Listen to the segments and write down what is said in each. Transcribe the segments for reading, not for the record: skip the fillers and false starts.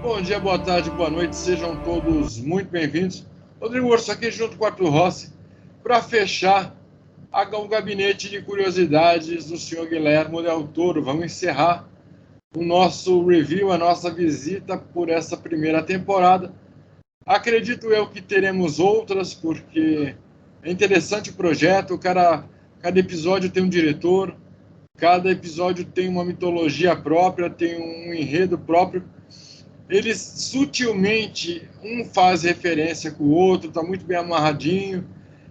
Bom dia, boa tarde, boa noite, sejam todos muito bem-vindos. Rodrigo Urso aqui junto com o Arthur Rossi para fechar o gabinete de curiosidades do senhor Guilherme Del Toro. Vamos encerrar o nosso review, a nossa visita por essa primeira temporada. Acredito eu que teremos outras, porque é interessante o projeto, cada episódio tem um diretor, cada episódio tem uma mitologia própria, tem um enredo próprio. Eles sutilmente, um faz referência com o outro, está muito bem amarradinho.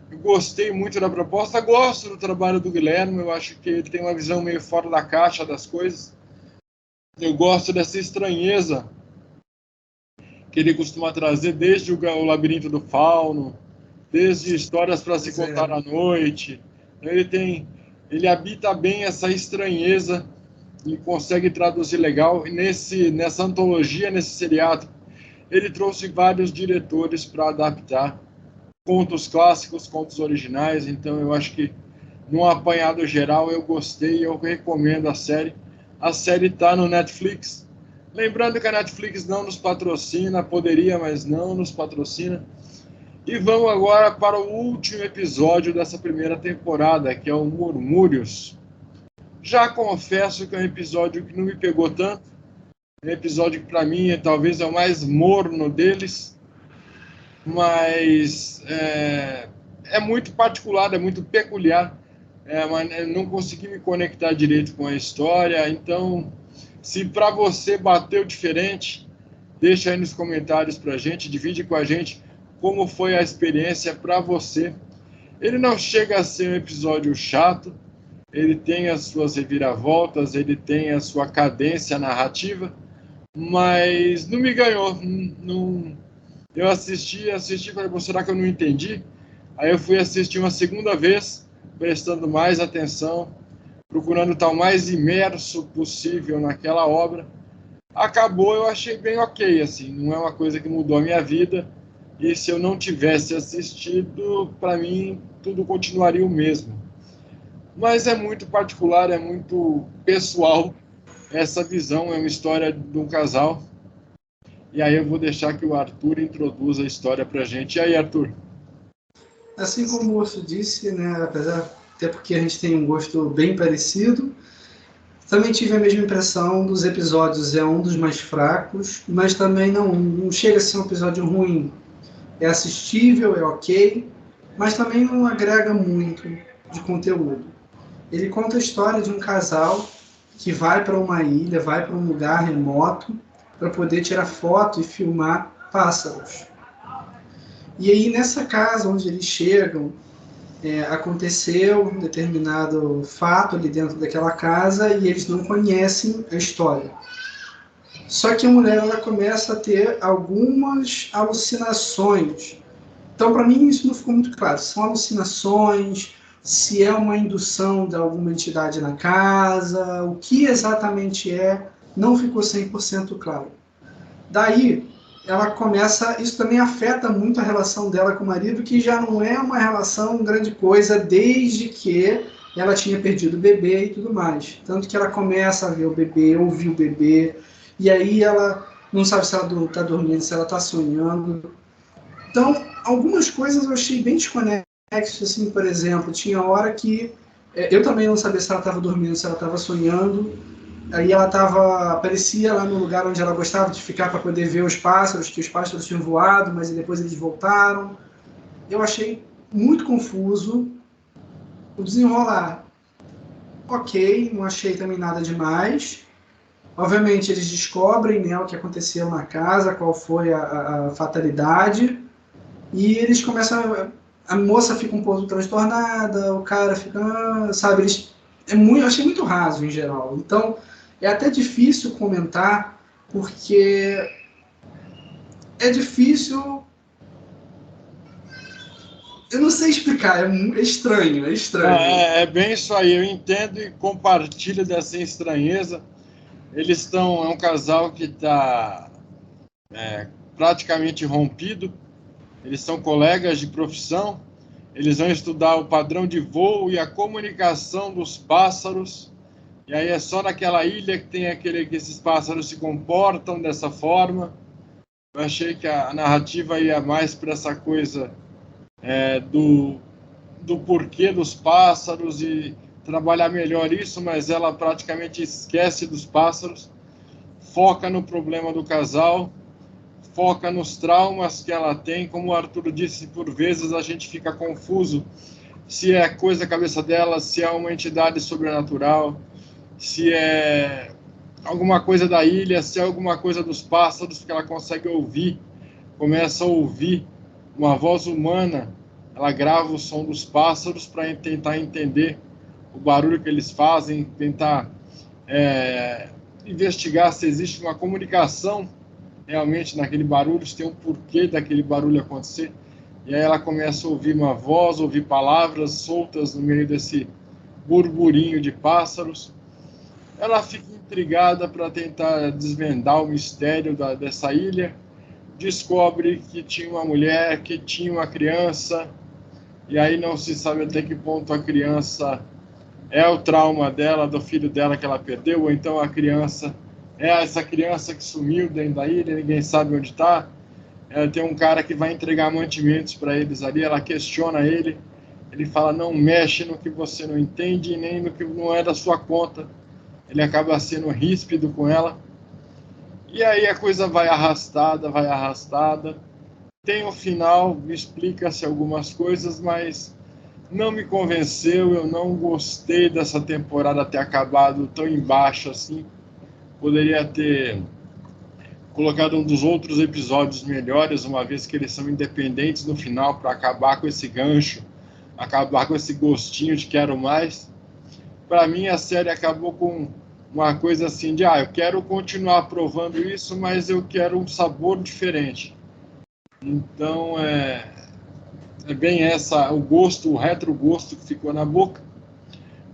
Eu gostei muito da proposta, gosto do trabalho do Guilherme, eu acho que ele tem uma visão meio fora da caixa das coisas. Eu gosto dessa estranheza que ele costuma trazer desde o Labirinto do Fauno, desde Histórias para se contar à noite. Ele habita bem essa estranheza e consegue traduzir legal. E nessa antologia, nesse seriado, ele trouxe vários diretores para adaptar contos clássicos, contos originais. Então eu acho que, num apanhado geral, eu gostei, eu recomendo a série. A série está no Netflix. Lembrando que a Netflix não nos patrocina, poderia, mas não nos patrocina. E vamos agora para o último episódio dessa primeira temporada, que é o Murmúrios. Já confesso que é um episódio que não me pegou tanto. É um episódio que, para mim, talvez é o mais morno deles. Mas é muito particular, é muito peculiar. Mas eu não consegui me conectar direito com a história. Então, se para você bateu diferente, deixa aí nos comentários para a gente, divide com a gente como foi a experiência para você. Ele não chega a ser um episódio chato, ele tem as suas reviravoltas, ele tem a sua cadência narrativa, mas não me ganhou. Não, eu assisti e falei, será que eu não entendi? Aí eu fui assistir uma segunda vez, prestando mais atenção, procurando estar o mais imerso possível naquela obra. Acabou, eu achei bem ok, assim, não é uma coisa que mudou a minha vida, e se eu não tivesse assistido, para mim, tudo continuaria o mesmo. Mas é muito particular, é muito pessoal essa visão, é uma história de um casal. E aí eu vou deixar que o Arthur introduza a história para a gente. E aí, Arthur? Assim como o Urso disse, né, até porque a gente tem um gosto bem parecido, também tive a mesma impressão dos episódios, é um dos mais fracos, mas também não chega a ser um episódio ruim. É assistível, é ok, mas também não agrega muito de conteúdo. Ele conta a história de um casal que vai para uma ilha, vai para um lugar remoto para poder tirar foto e filmar pássaros. E aí nessa casa onde eles chegam, aconteceu um determinado fato ali dentro daquela casa e eles não conhecem a história. Só que a mulher ela começa a ter algumas alucinações. Então, para mim, isso não ficou muito claro. São alucinações, se é uma indução de alguma entidade na casa, o que exatamente é, não ficou 100% claro. Daí, ela começa, isso também afeta muito a relação dela com o marido, que já não é uma relação grande coisa desde que ela tinha perdido o bebê e tudo mais. Tanto que ela começa a ver o bebê, ouvir o bebê, e aí ela não sabe se ela está dormindo, se ela está sonhando. Então, algumas coisas eu achei bem desconexas, assim, por exemplo, tinha hora que eu também não sabia se ela estava dormindo, se ela estava sonhando. Aí ela aparecia lá no lugar onde ela gostava de ficar para poder ver os pássaros, que os pássaros tinham voado, mas depois eles voltaram. Eu achei muito confuso o desenrolar. Ok, não achei também nada demais. Obviamente eles descobrem, né, o que aconteceu na casa, qual foi a fatalidade, e eles começam, a moça fica um pouco transtornada, o cara fica, sabe, eu achei muito raso em geral. Então, é até difícil comentar, porque é difícil. Eu não sei explicar, é estranho, é estranho. É bem isso aí, eu entendo e compartilho dessa estranheza. É um casal que está praticamente rompido, eles são colegas de profissão, eles vão estudar o padrão de voo e a comunicação dos pássaros. E aí é só naquela ilha que tem que esses pássaros se comportam dessa forma. Eu achei que a narrativa ia mais para essa coisa do porquê dos pássaros e trabalhar melhor isso, mas ela praticamente esquece dos pássaros, foca no problema do casal, foca nos traumas que ela tem. Como o Arthur disse, por vezes a gente fica confuso se é coisa da cabeça dela, se é uma entidade sobrenatural, se é alguma coisa da ilha, se é alguma coisa dos pássaros que ela consegue ouvir, começa a ouvir uma voz humana, ela grava o som dos pássaros para tentar entender o barulho que eles fazem, tentar investigar se existe uma comunicação realmente naquele barulho, se tem um porquê daquele barulho acontecer. E aí ela começa a ouvir uma voz, ouvir palavras soltas no meio desse burburinho de pássaros. Ela fica intrigada para tentar desvendar o mistério dessa ilha, descobre que tinha uma mulher, que tinha uma criança, e aí não se sabe até que ponto a criança é o trauma dela, do filho dela que ela perdeu, ou então a criança é essa criança que sumiu dentro da ilha, ninguém sabe onde está. Tem um cara que vai entregar mantimentos para eles ali, ela questiona ele, ele fala, não mexe no que você não entende, nem no que não é da sua conta. Ele acaba sendo ríspido com ela, e aí a coisa vai arrastada. Tem um final, explica-se algumas coisas, mas não me convenceu, eu não gostei dessa temporada ter acabado tão embaixo assim. Poderia ter colocado um dos outros episódios melhores, uma vez que eles são independentes no final, para acabar com esse gancho, acabar com esse gostinho de quero mais. Para mim, a série acabou com uma coisa assim de, eu quero continuar provando isso, mas eu quero um sabor diferente. Então, é bem o gosto, o retrogosto que ficou na boca.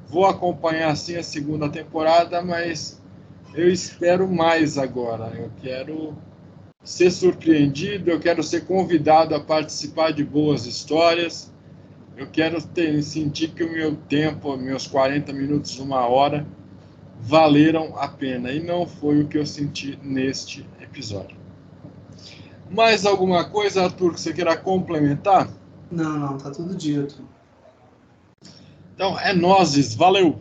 Vou acompanhar, sim, a segunda temporada, mas eu espero mais agora. Eu quero ser surpreendido, eu quero ser convidado a participar de boas histórias, eu quero sentir que o meu tempo, meus 40 minutos, 1 hora, valeram a pena. E não foi o que eu senti neste episódio. Mais alguma coisa, Arthur, que você queira complementar? Não, tá tudo dito. Então, é nóis, valeu!